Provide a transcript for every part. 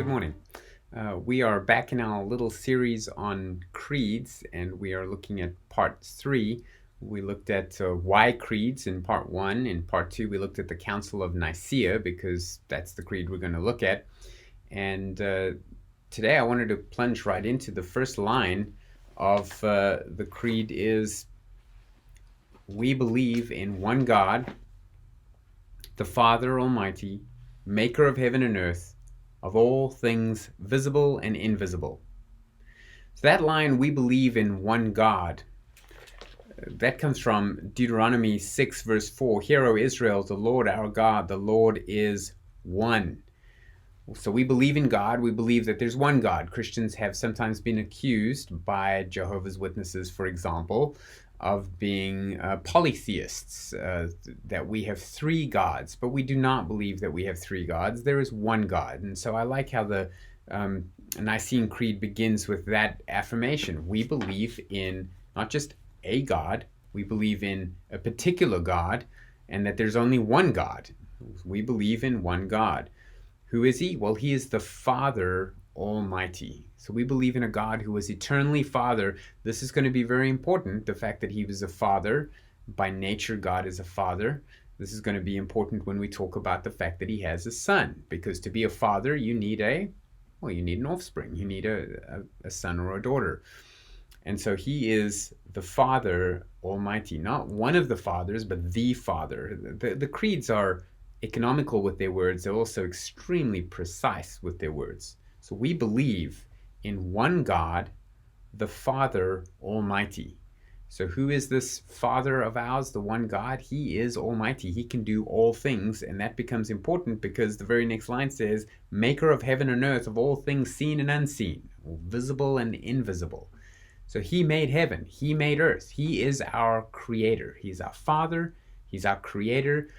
Good morning. We are back in our little series on creeds, and we are looking at part 3. We looked at why creeds in part 1. In part 2, we looked at the Council of Nicaea, because that's the creed we're going to look at. And today I wanted to plunge right into the first line of the creed is, we believe in one God, the Father Almighty, maker of heaven and earth, of all things visible and invisible. So that line, we believe in one God, that comes from Deuteronomy 6 verse 4. Hear, O Israel, the Lord our God, the Lord is one. So we believe in God. We believe that there's one God. Christians have sometimes been accused by Jehovah's Witnesses, for example, of being polytheists, that we have three gods, but we do not believe that we have three gods. There is one God. And so I like how the Nicene Creed begins with that affirmation. We believe in not just a God, we believe in a particular God, and that there's only one God. We believe in one God. Who is he? Well, he is the Father Almighty. So we believe in a God who is eternally Father. This is going to be very important, the fact that he was a father. By nature, God is a father. This is going to be important when we talk about the fact that he has a son, because to be a father, you need an offspring. You need a son or a daughter. And so he is the Father Almighty, not one of the fathers, but the Father. The creeds are economical with their words. They're also extremely precise with their words. So we believe in one God, the Father Almighty. So who is this Father of ours, the one God? He is Almighty. He can do all things, and that becomes important because the very next line says, maker of heaven and earth, of all things seen and unseen, visible and invisible. So he made heaven, he made earth. He is our creator. He's our Father, he's our creator,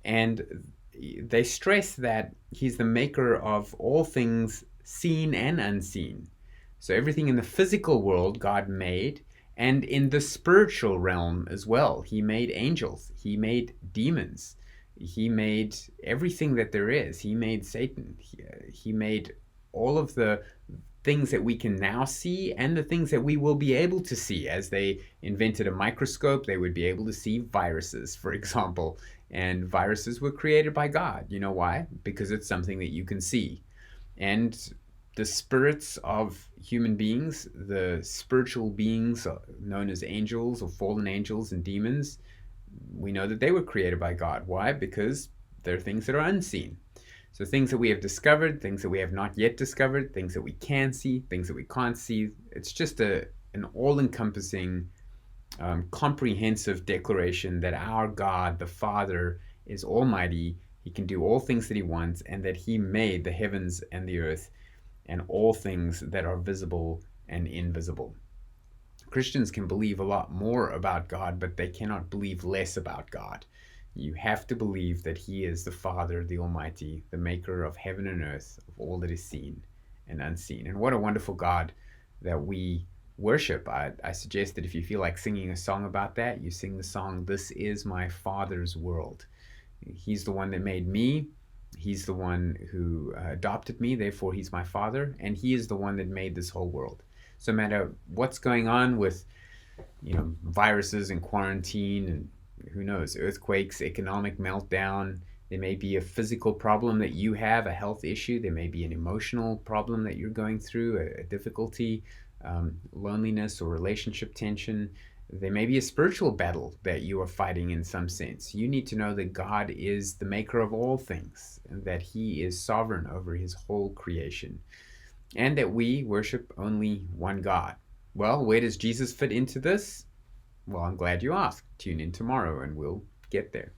and they stress that he's the maker of all things seen and unseen. So everything in the physical world God made, and in the spiritual realm as well. He made angels, he made demons, he made everything that there is. He made Satan, he made all of the things that we can now see and the things that we will be able to see. As they invented a microscope, they would be able to see viruses, for example. And viruses were created by God. You know why? Because it's something that you can see. And the spirits of human beings, the spiritual beings known as angels or fallen angels and demons, we know that they were created by God. Why? Because they're things that are unseen. So things that we have discovered, things that we have not yet discovered, things that we can see, things that we can't see. It's just an all-encompassing, comprehensive declaration that our God, the Father, is almighty. He can do all things that he wants, and that he made the heavens and the earth and all things that are visible and invisible. Christians can believe a lot more about God, but they cannot believe less about God. You have to believe that he is the Father, the Almighty, the maker of heaven and earth, of all that is seen and unseen. And what a wonderful God that we worship. I suggest that if you feel like singing a song about that, you sing the song, This Is My Father's World. He's the one that made me. He's the one who adopted me, therefore he's my Father, and he is the one that made this whole world. So no matter what's going on with, viruses and quarantine and who knows, earthquakes, economic meltdown, there may be a physical problem that you have, a health issue, there may be an emotional problem that you're going through, a difficulty, loneliness or relationship tension. There may be a spiritual battle that you are fighting in some sense. You need to know that God is the maker of all things, and that he is sovereign over his whole creation, and that we worship only one God. Well, where does Jesus fit into this? Well, I'm glad you asked. Tune in tomorrow and we'll get there.